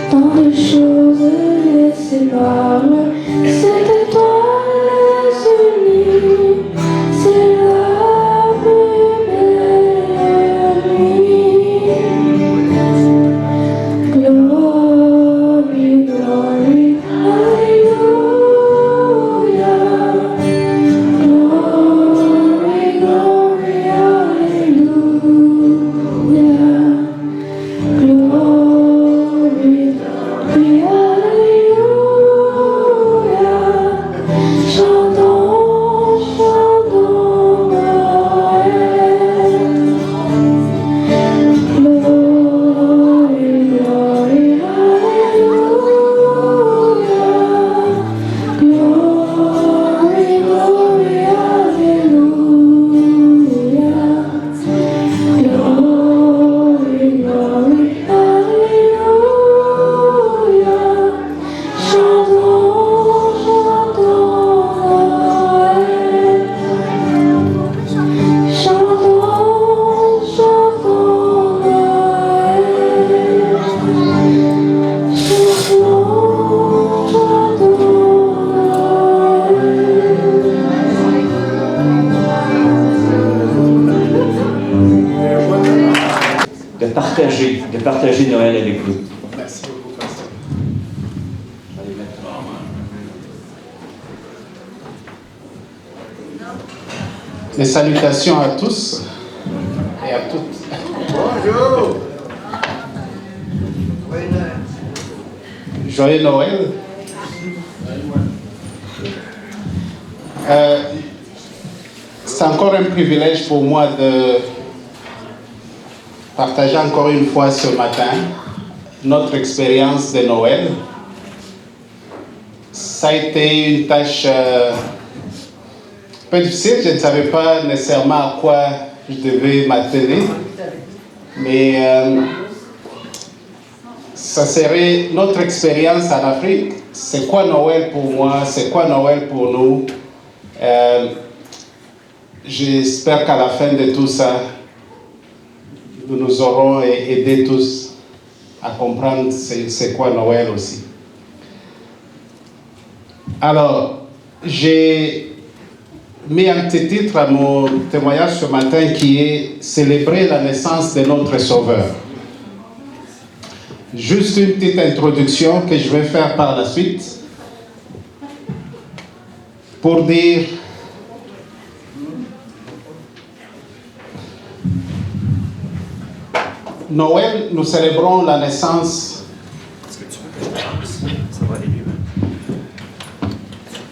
Tant de choses laissées par cette étoile unie, c'est la plus belle nuit. Glory, glory, hallelujah. Glory, glory, hallelujah. Glory, glory, hallelujah. Chantons, chantons Noël. Glory, glory, hallelujah. Glory, glory, hallelujah. Glory, glory, hallelujah. Chantons, chantons Noël. Chantons, chantons Noël. Chantons, chantons de partager Noël avec vous. Merci beaucoup, pasteur. Les salutations à tous et à toutes. Bonjour. Joyeux Noël. C'est encore un privilège pour moi de partager encore une fois ce matin notre expérience de Noël. Ça a été une tâche un peu difficile. Je ne savais pas nécessairement à quoi je devais m'atteler, mais ça serait notre expérience en Afrique. C'est quoi Noël pour moi? C'est quoi Noël pour nous? J'espère qu'à la fin de tout ça, nous aurons aidé tous à comprendre c'est quoi Noël aussi. Alors, j'ai mis un petit titre à mon témoignage ce matin qui est « Célébrer la naissance de notre Sauveur ». Juste une petite introduction que je vais faire par la suite pour dire Noël, nous célébrons la naissance. Est-ce que tu veux que je pense? Ça va aller mieux.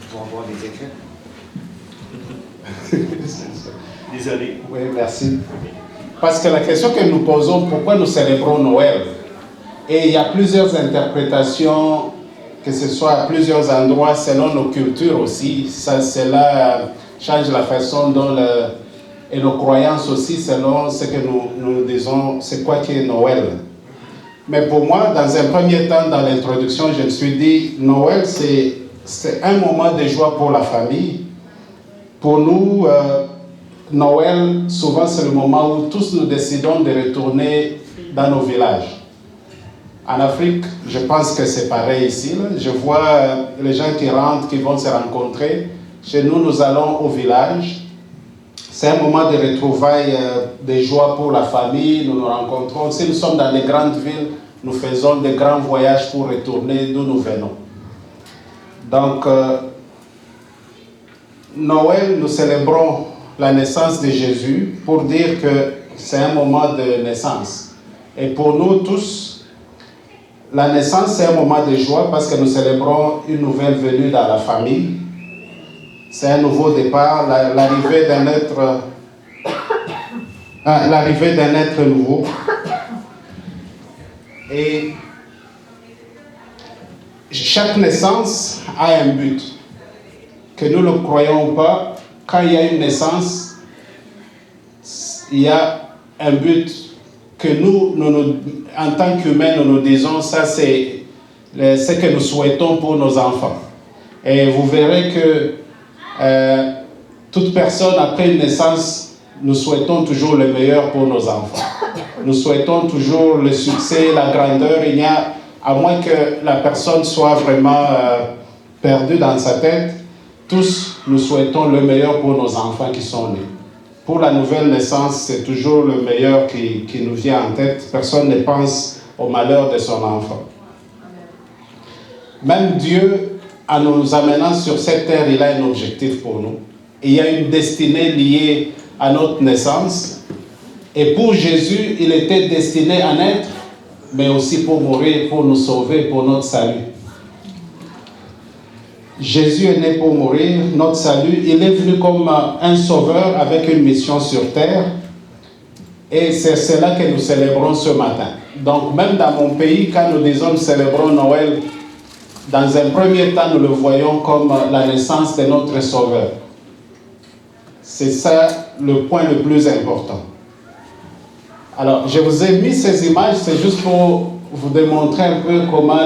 Pour avoir des écrits. Désolé. Oui, merci. Parce que la question que nous posons, pourquoi nous célébrons Noël? Et il y a plusieurs interprétations, que ce soit à plusieurs endroits, selon nos cultures aussi. Cela change la façon dont et nos croyances aussi, selon ce que nous disons, c'est quoi qui est Noël. Mais pour moi, dans un premier temps, dans l'introduction, je me suis dit, Noël, c'est un moment de joie pour la famille. Pour nous, Noël, souvent, c'est le moment où tous nous décidons de retourner dans nos villages. En Afrique, je pense que c'est pareil ici. Là. Je vois les gens qui rentrent, qui vont se rencontrer. Chez nous, nous allons au village. C'est un moment de retrouvailles, de joie pour la famille. Nous nous rencontrons. Si nous sommes dans les grandes villes, nous faisons des grands voyages pour retourner d'où nous venons. Donc, Noël, nous célébrons la naissance de Jésus pour dire que c'est un moment de naissance. Et pour nous tous, la naissance, c'est un moment de joie parce que nous célébrons une nouvelle venue dans la famille. C'est un nouveau départ, l'arrivée d'un être nouveau. Et chaque naissance a un but. Que nous le croyons ou pas, quand il y a une naissance, il y a un but que nous en tant qu'humains, nous disons, ça c'est ce que nous souhaitons pour nos enfants. Et vous verrez que toute personne après une naissance, nous souhaitons toujours le meilleur pour nos enfants. Nous souhaitons toujours le succès, la grandeur. Il n'y a à moins que la personne soit vraiment perdue dans sa tête, tous nous souhaitons le meilleur pour nos enfants qui sont nés. Pour la nouvelle naissance, c'est toujours le meilleur qui nous vient en tête. Personne ne pense au malheur de son enfant. Même Dieu, en nous amenant sur cette terre, il a un objectif pour nous. Il y a une destinée liée à notre naissance. Et pour Jésus, il était destiné à naître, mais aussi pour mourir, pour nous sauver, pour notre salut. Jésus est né pour mourir, notre salut. Il est venu comme un sauveur avec une mission sur terre. Et c'est cela que nous célébrons ce matin. Donc même dans mon pays, quand nous disons nous célébrons Noël, dans un premier temps, nous le voyons comme la naissance de notre sauveur. C'est ça le point le plus important. Alors, je vous ai mis ces images, c'est juste pour vous démontrer un peu comment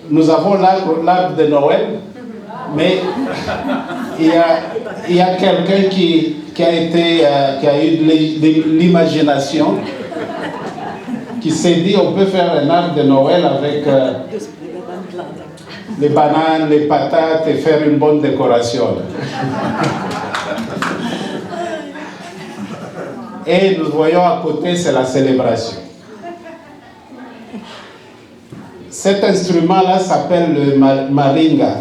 nous avons l'arbre de Noël, mais il y a quelqu'un qui a eu de l'imagination, qui s'est dit on peut faire un arbre de Noël avec les bananes, les patates et faire une bonne décoration. Et nous voyons à côté, c'est la célébration. Cet instrument-là s'appelle le marimba.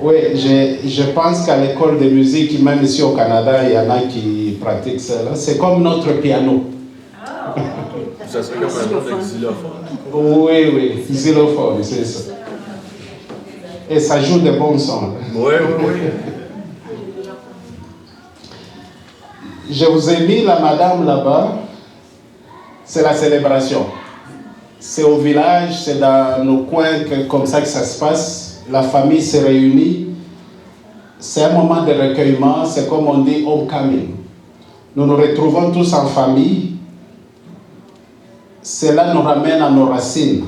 Oui, je pense qu'à l'école de musique, même ici au Canada, il y en a qui pratiquent cela. C'est comme notre piano. Ça serait comme un xylophone. Oui, xylophone, c'est ça. Et ça joue de bons sons. Oui. Je vous ai mis la madame là-bas. C'est la célébration. C'est au village, c'est dans nos coins comme ça que ça se passe. La famille se réunit. C'est un moment de recueillement. C'est comme on dit homecoming. Nous nous retrouvons tous en famille. Cela nous ramène à nos racines.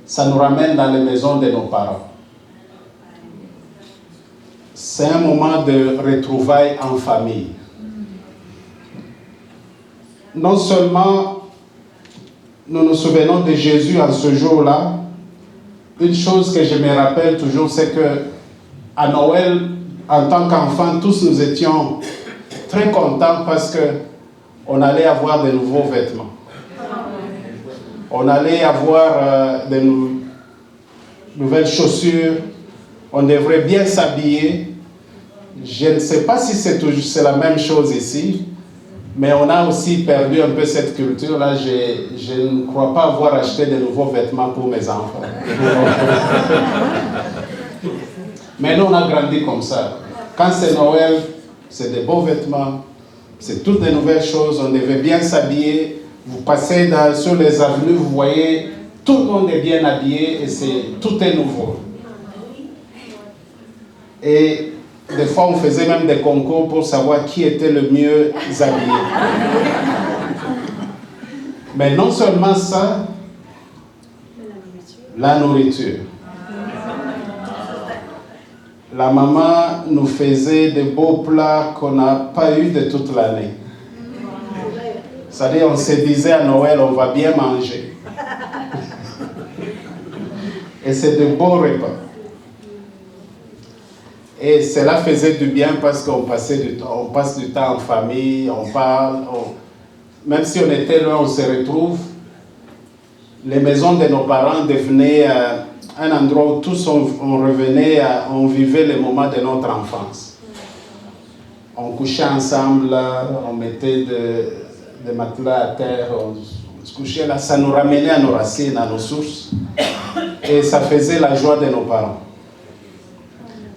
Ça nous ramène dans les maisons de nos parents. C'est un moment de retrouvailles en famille. Non seulement nous nous souvenons de Jésus en ce jour-là, une chose que je me rappelle toujours, c'est que à Noël, en tant qu'enfants, tous nous étions très contents parce qu'on allait avoir de nouveaux vêtements. On allait avoir de nouvelles chaussures, on devrait bien s'habiller. Je ne sais pas si c'est la même chose ici, mais on a aussi perdu un peu cette culture-là. Je ne crois pas avoir acheté de nouveaux vêtements pour mes enfants. Mais nous, on a grandi comme ça. Quand c'est Noël, c'est des beaux vêtements, c'est toutes de nouvelles choses, on devait bien s'habiller. Vous passez sur les avenues, vous voyez, tout le monde est bien habillé et tout est nouveau. Et des fois, on faisait même des concours pour savoir qui était le mieux habillé. Mais non seulement ça, la nourriture. La maman nous faisait de beaux plats qu'on n'a pas eu de toute l'année. C'est-à-dire, on se disait à Noël, on va bien manger. Et c'est de beaux repas. Et cela faisait du bien parce qu'on passait du temps, on passe du temps en famille, on parle, même si on était loin, on se retrouve. Les maisons de nos parents devenaient un endroit où tous on revenait, on vivait les moments de notre enfance. On couchait ensemble, on mettait des matelas à terre, on se couchait là, ça nous ramenait à nos racines, à nos sources, et ça faisait la joie de nos parents.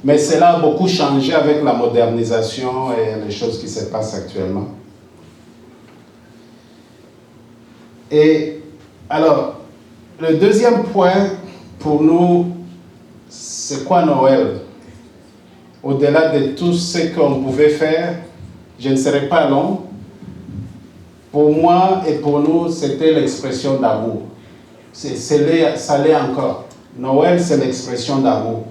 Mais cela a beaucoup changé avec la modernisation et les choses qui se passent actuellement. Et alors, le deuxième point pour nous, c'est quoi Noël? Au-delà de tout ce qu'on pouvait faire, je ne serai pas long. Pour moi et pour nous, c'était l'expression d'amour. Ça l'est encore. Noël, c'est l'expression d'amour.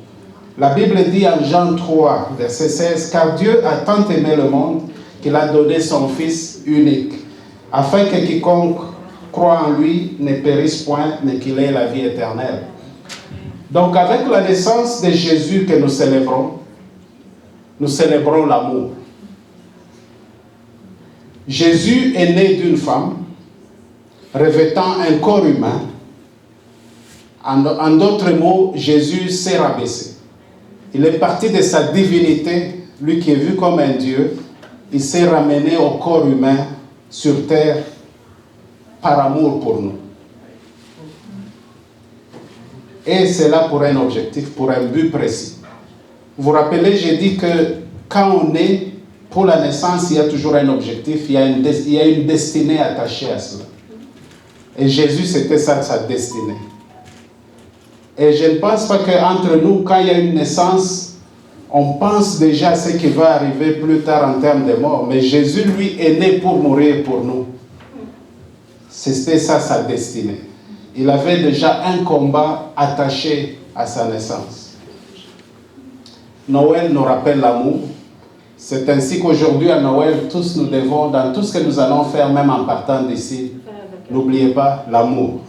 La Bible dit en Jean 3, verset 16, « Car Dieu a tant aimé le monde qu'il a donné son Fils unique, afin que quiconque croient en lui ne périssent point, mais qu'il ait la vie éternelle. Donc avec la naissance de Jésus que nous célébrons l'amour. Jésus est né d'une femme, revêtant un corps humain. En d'autres mots, Jésus s'est rabaissé. Il est parti de sa divinité, lui qui est vu comme un Dieu. Il s'est ramené au corps humain sur terre par amour pour nous. Et c'est là pour un objectif, pour un but précis. Vous vous rappelez, j'ai dit que quand on est pour la naissance, il y a toujours un objectif, il y a une destinée attachée à cela. Et Jésus, c'était ça, sa destinée. Et je ne pense pas qu'entre nous, quand il y a une naissance, on pense déjà à ce qui va arriver plus tard en termes de mort. Mais Jésus, lui, est né pour mourir pour nous. C'était ça sa destinée. Il avait déjà un combat attaché à sa naissance. Noël nous rappelle l'amour. C'est ainsi qu'aujourd'hui, à Noël, tous nous devons, dans tout ce que nous allons faire, même en partant d'ici, n'oubliez pas l'amour.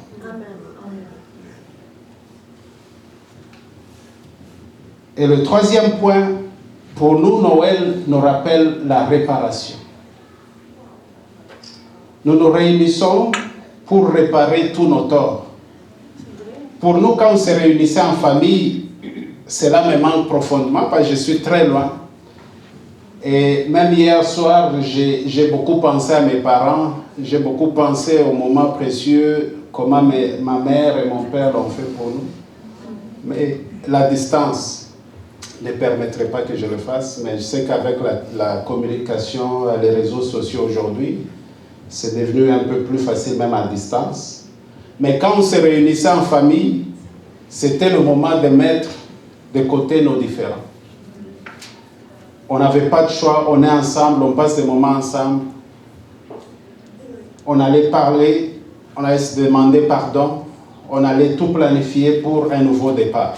Et le troisième point, pour nous, Noël nous rappelle la réparation. Nous nous réunissons pour réparer tous nos torts. Pour nous, quand on se réunissait en famille, cela me manque profondément parce que je suis très loin. Et même hier soir, j'ai beaucoup pensé à mes parents, j'ai beaucoup pensé aux moments précieux, comment ma mère et mon père l'ont fait pour nous. Mais la distance ne permettrait pas que je le fasse, mais je sais qu'avec la communication, les réseaux sociaux aujourd'hui, c'est devenu un peu plus facile même à distance. Mais quand on se réunissait en famille, c'était le moment de mettre de côté nos différends. On n'avait pas de choix, on est ensemble, on passe des moments ensemble. On allait parler, on allait se demander pardon, on allait tout planifier pour un nouveau départ.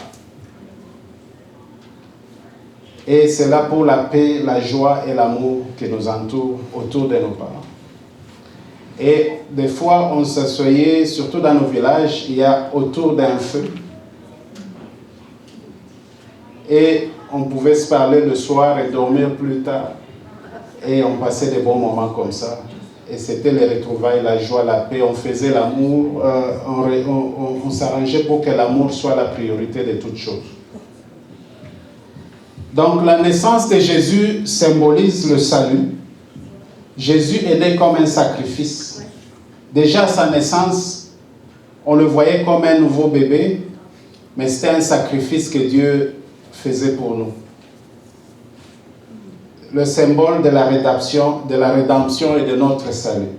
Et c'est là pour la paix, la joie et l'amour qui nous entourent autour de nos parents. Et des fois, on s'assoyait, surtout dans nos villages, il y a autour d'un feu. Et on pouvait se parler le soir et dormir plus tard. Et on passait des bons moments comme ça. Et c'était les retrouvailles, la joie, la paix. On faisait l'amour, on s'arrangeait pour que l'amour soit la priorité de toutes choses. Donc la naissance de Jésus symbolise le salut. Jésus est né comme un sacrifice. Déjà à sa naissance, on le voyait comme un nouveau bébé, mais c'était un sacrifice que Dieu faisait pour nous. Le symbole de la rédemption et de notre salut.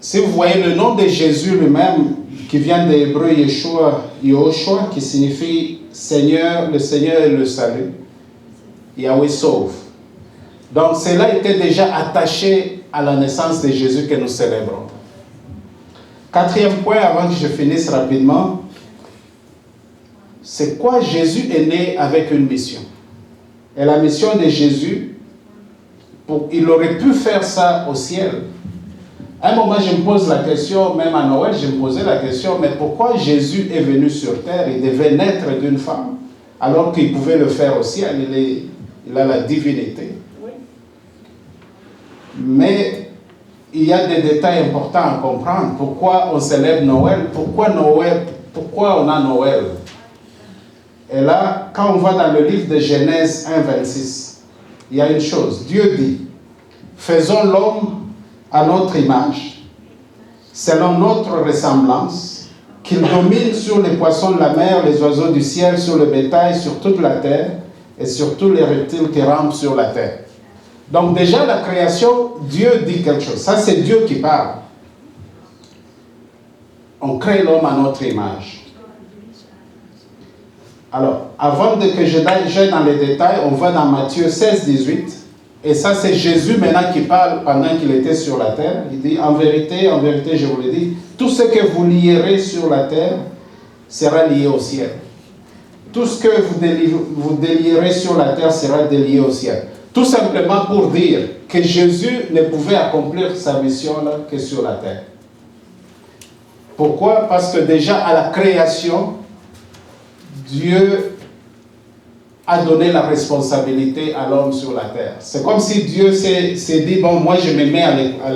Si vous voyez le nom de Jésus lui-même, qui vient de l'hébreu Yehoshua, qui signifie Seigneur, le Seigneur est le salut. Yahweh sauve. Donc cela était déjà attaché à la naissance de Jésus que nous célébrons. Quatrième point, avant que je finisse rapidement, c'est quoi? Jésus est né avec une mission. Et la mission de Jésus, il aurait pu faire ça au ciel. À un moment, je me pose la question, même à Noël, je me posais la question, mais pourquoi Jésus est venu sur terre? Il devait naître d'une femme, alors qu'il pouvait le faire au ciel. Il a la divinité. Oui. Mais il y a des détails importants à comprendre. Pourquoi on célèbre Noël? Pourquoi on a Noël? Et là, quand on va dans le livre de Genèse 1,26, il y a une chose. Dieu dit, faisons l'homme à notre image, selon notre ressemblance, qu'il domine sur les poissons de la mer, les oiseaux du ciel, sur le bétail, sur toute la terre, et sur tous les reptiles qui rampent sur la terre. Donc déjà, la création, Dieu dit quelque chose. Ça, c'est Dieu qui parle. On crée l'homme à notre image. Alors, avant que j'aille dans les détails, on va dans Matthieu 16, 18. Et ça, c'est Jésus maintenant qui parle pendant qu'il était sur la terre. Il dit, en vérité, je vous le dis, tout ce que vous lierez sur la terre sera lié au ciel. Tout ce que vous délierez sur la terre sera délié au ciel. Tout simplement pour dire que Jésus ne pouvait accomplir sa mission là que sur la terre. Pourquoi? Parce que déjà à la création, Dieu a donné la responsabilité à l'homme sur la terre. C'est comme si Dieu s'est dit, bon, moi je me mets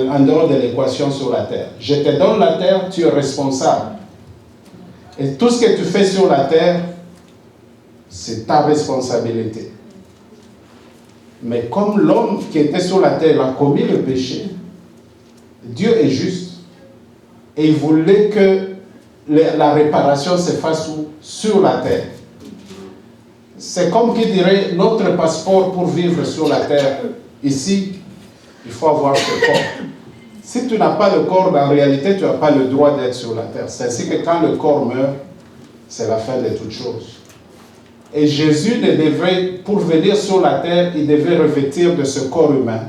en dehors de l'équation sur la terre. Je te donne la terre, tu es responsable. Et tout ce que tu fais sur la terre, c'est ta responsabilité. Mais comme l'homme qui était sur la terre a commis le péché, Dieu est juste. Et il voulait que la réparation se fasse sur la terre. C'est comme qui dirait, notre passeport pour vivre sur la terre, ici, il faut avoir ce corps. Si tu n'as pas le corps, en réalité, tu n'as pas le droit d'être sur la terre. C'est ainsi que quand le corps meurt, c'est la fin de toute chose. Et Jésus devait, pour venir sur la terre, il devait revêtir de ce corps humain,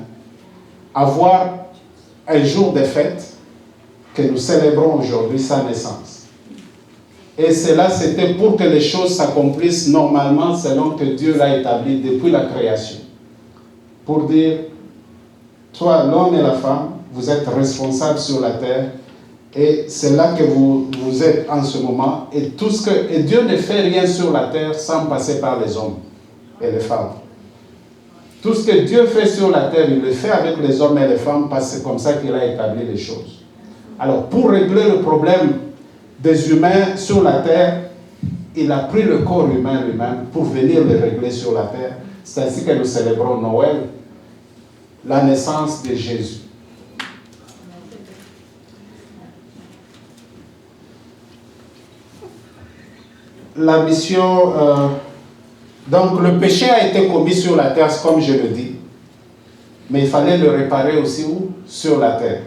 avoir un jour de fête que nous célébrons aujourd'hui, sa naissance. Et cela, c'était pour que les choses s'accomplissent normalement selon que Dieu l'a établi depuis la création. Pour dire, toi, l'homme et la femme, vous êtes responsables sur la terre et c'est là que vous êtes en ce moment. Et Dieu ne fait rien sur la terre sans passer par les hommes et les femmes. Tout ce que Dieu fait sur la terre, il le fait avec les hommes et les femmes parce que c'est comme ça qu'il a établi les choses. Alors, pour régler le problème des humains sur la terre, il a pris le corps humain lui-même pour venir le régler sur la terre. C'est ainsi que nous célébrons Noël, la naissance de Jésus. La mission, donc le péché a été commis sur la terre, comme je le dis, mais il fallait le réparer aussi où? Sur la terre.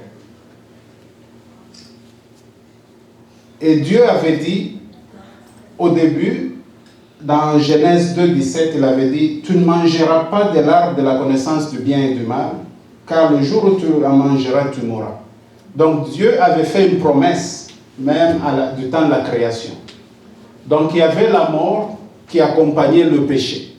Et Dieu avait dit, au début, dans Genèse 2,17, il avait dit, « Tu ne mangeras pas de l'arbre de la connaissance du bien et du mal, car le jour où tu en mangeras, tu mourras. » Donc Dieu avait fait une promesse, même du temps de la création. Donc il y avait la mort qui accompagnait le péché.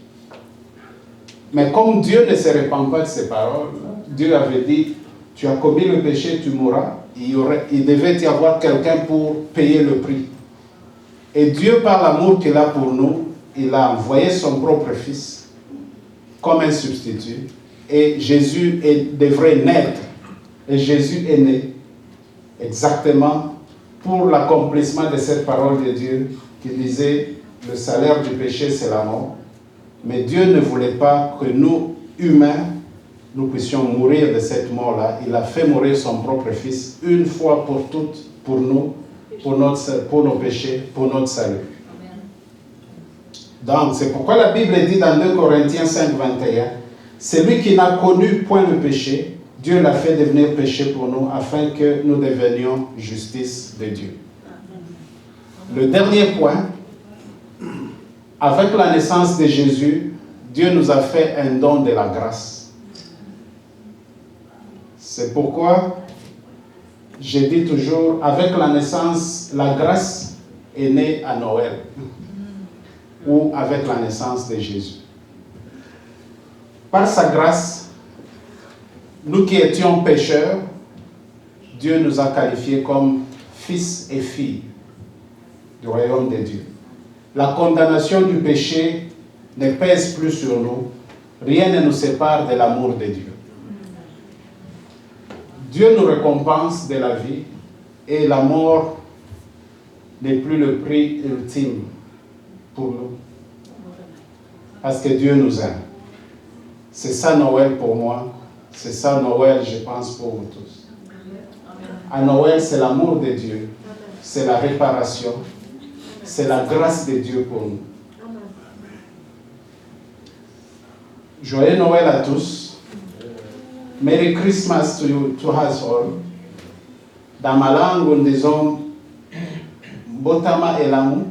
Mais comme Dieu ne se répand pas de ses paroles, Dieu avait dit, « Tu as commis le péché, tu mourras. » Il devait y avoir quelqu'un pour payer le prix. Et Dieu, par l'amour qu'il a pour nous, il a envoyé son propre fils comme un substitut. Et Jésus devrait naître. Et Jésus est né exactement pour l'accomplissement de cette parole de Dieu qui disait, le salaire du péché, c'est la mort. Mais Dieu ne voulait pas que nous, humains, nous puissions mourir de cette mort-là. Il a fait mourir son propre fils une fois pour toutes, pour nous, pour nos péchés, pour notre salut. Donc, c'est pourquoi la Bible dit dans 2 Corinthiens 5, 21, « Celui qui n'a connu point le péché, Dieu l'a fait devenir péché pour nous, afin que nous devenions justice de Dieu. » Le dernier point, avec la naissance de Jésus, Dieu nous a fait un don de la grâce. C'est pourquoi je dis toujours, avec la naissance, la grâce est née à Noël, ou avec la naissance de Jésus. Par sa grâce, nous qui étions pécheurs, Dieu nous a qualifiés comme fils et filles du royaume de Dieu. La condamnation du péché ne pèse plus sur nous, rien ne nous sépare de l'amour de Dieu. Dieu nous récompense de la vie et la mort n'est plus le prix ultime pour nous. Parce que Dieu nous aime. C'est ça Noël pour moi. C'est ça Noël, je pense, pour vous tous. À Noël, c'est l'amour de Dieu. C'est la réparation. C'est la grâce de Dieu pour nous. Joyeux Noël à tous. Merry Christmas to us all. Dans ma langue, nous disons Botama Elamu.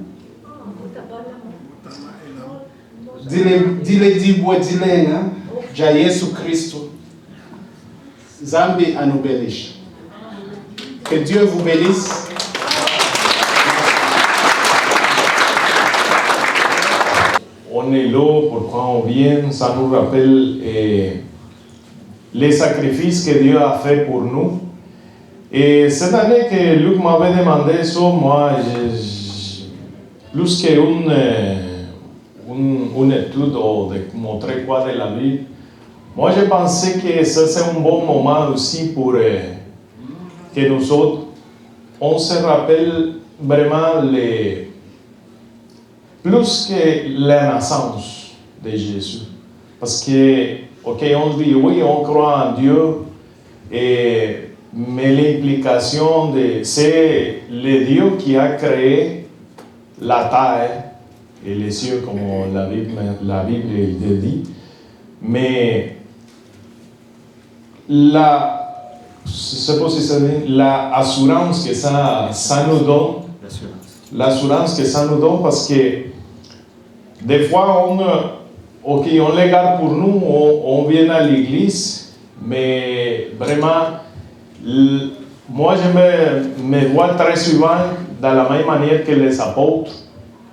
Dile dibwa dilenga, ja Yesu Christo. Zambi anubelish. Que Dieu vous bénisse. On est là, pourquoi on vient, ça nous rappelle les sacrifices que Dieu a fait pour nous. Et cette année que Luc m'avait demandé ça, moi, plus qu'une étude ou de montrer quoi de la Bible, moi je pensais que ça c'est un bon moment aussi pour que nous autres, on se rappelle vraiment plus que la naissance de Jésus. Parce que, ok, on dit oui, on croit en Dieu, mais l'implication c'est le Dieu qui a créé la terre et les cieux, comme la Bible le dit. Mais c'est pas si ça dit, l'assurance que ça nous donne, l'assurance que ça nous donne, parce que des fois on les garde pour nous, on vient à l'église, mais vraiment, moi je me vois très souvent dans la même manière que les apôtres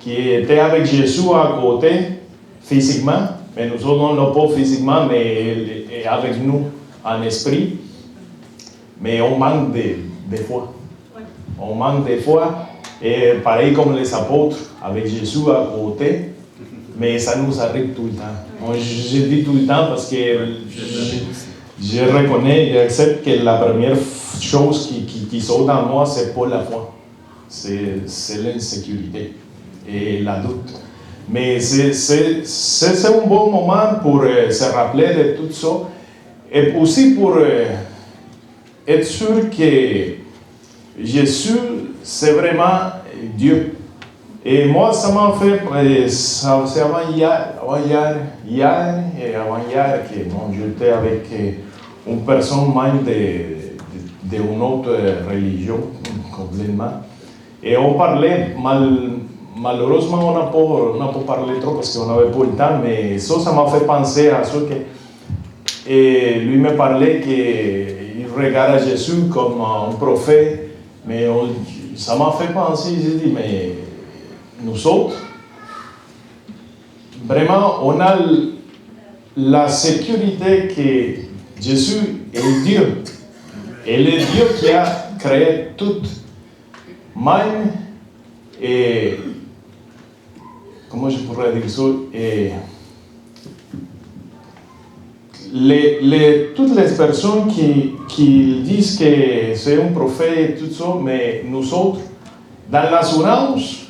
qui étaient avec Jésus à côté physiquement, mais nous autres non pas physiquement, mais avec nous en esprit. Mais on manque des fois. On manque des fois, et pareil comme les apôtres avec Jésus à côté, mais ça nous arrive tout le temps. Je dis tout le temps parce que je reconnais, j'accepte que la première chose qui saute dans moi, c'est pas la foi. C'est l'insécurité et la doute. Mais c'est un bon moment pour se rappeler de tout ça. Et aussi pour être sûr que Jésus, c'est vraiment Dieu. Et moi, ça m'a fait, c'est avant-hier et avant-hier que j'étais avec une personne même d'une autre religion complètement. Et on parlait, malheureusement, on n'a pas parlé trop parce qu'on n'avait pas le temps, mais ça m'a fait penser à ce que et lui me parlait qu'il regarde Jésus comme un prophète, mais ça m'a fait penser, j'ai dit, mais nous autres, vraiment, on a la sécurité que Jésus est Dieu. Et le Dieu qui a créé tout, même, et comment je pourrais dire ça, et toutes les personnes qui disent que c'est un prophète et tout ça, mais nous autres, dans l'assurance,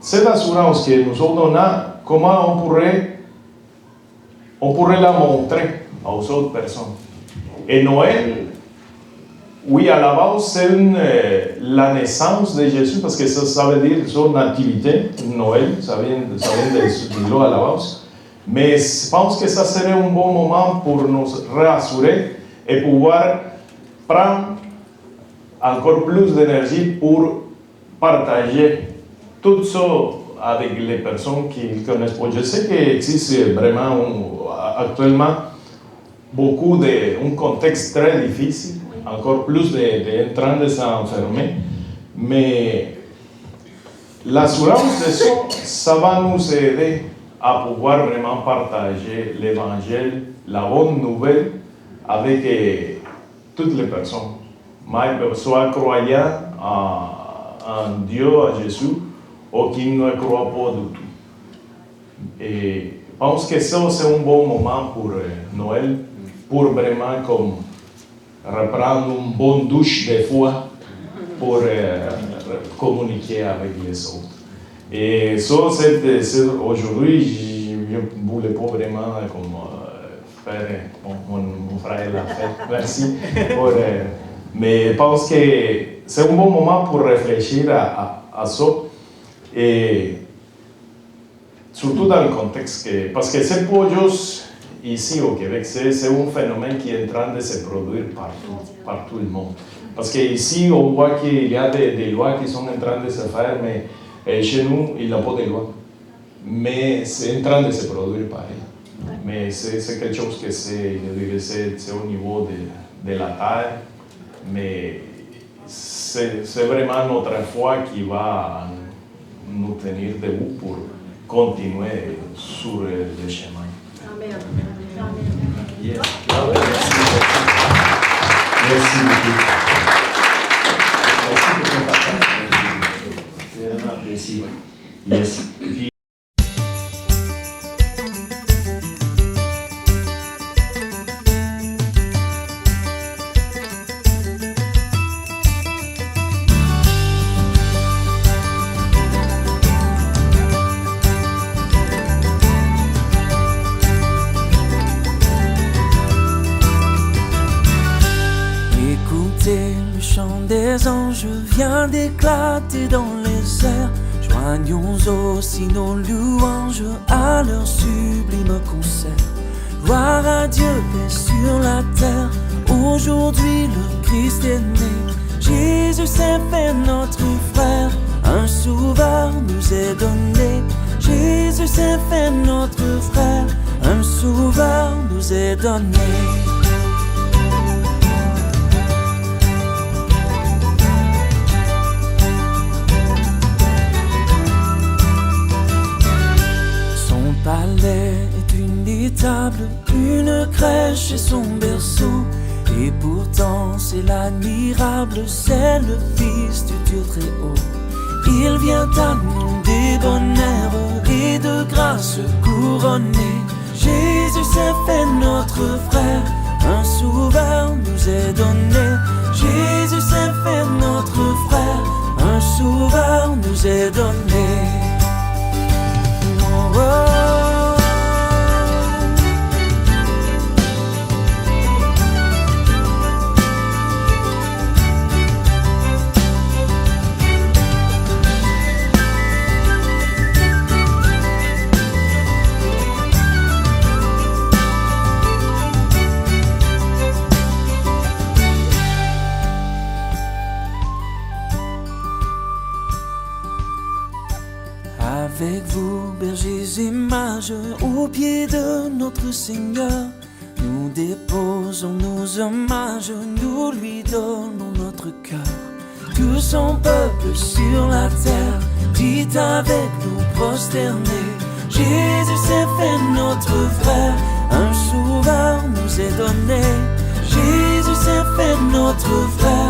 cette assurance que nous autres on a, comment on pourrait la montrer aux autres personnes. Et Noël, oui, à la base, c'est la naissance de Jésus, parce que ça veut dire son nativité, Noël, ça vient de là à la base. Mais je pense que ça serait un bon moment pour nous rassurer et pouvoir prendre encore plus d'énergie pour partager tout ça avec les personnes qui ne connaissent pas. Je sais qu'il existe vraiment actuellement un contexte très difficile, encore plus en train de s'enfermer, mais l'assurance de ça, ça va nous aider à pouvoir vraiment partager l'évangile, la bonne nouvelle avec toutes les personnes, même soit croyant en Dieu, à Jésus, ou qui ne croient pas du tout. Et je pense que ça, c'est un bon moment pour Noël, pour vraiment comme reprendre une bonne douche de foi pour communiquer avec les autres. Et ça, aujourd'hui, je ne voulais pas vraiment comme, faire, mon frère l'a fait, merci. Mais je pense que c'est un bon moment pour réfléchir à ça. Et surtout dans le contexte parce que c'est pas juste ici au Québec, c'est un phénomène qui est en train de se produire partout le monde. Parce qu'ici, on voit qu'il y a des lois qui sont en train de se faire, mais chez nous, il n'y a pas de loi. Mais c'est en train de se produire pareil. Mais c'est quelque chose que c'est au niveau de la terre, mais c'est vraiment notre foi qui va nous tenir debout pour continuer sur le chemin. Amen. Yes. Merci beaucoup. ici. Yes. Puis, Écoutez, le chant des anges vient d'éclater dans les airs. Joignons aussi nos louanges à leur sublime concert. Gloire à Dieu, paix sur la terre. Aujourd'hui le Christ est né. Jésus s'est fait notre frère. Un sauveur nous est donné. Jésus s'est fait notre frère. Un sauveur nous est donné. Son palais est une étable, une crèche et son berceau. Et pourtant c'est l'admirable, c'est le Fils du Dieu très haut. Il vient à nous des bonheurs et de grâce couronné. Jésus s'est fait notre frère, un sauveur nous est donné. Jésus s'est fait notre frère, un sauveur nous est donné. Oh, oh. Avec vous, bergers et mages, au pied de notre Seigneur, nous déposons nos hommages, nous lui donnons notre cœur. Tout son peuple sur la terre dit avec nous prosterner. Jésus s'est fait notre frère, un sauveur nous est donné. Jésus s'est fait notre frère.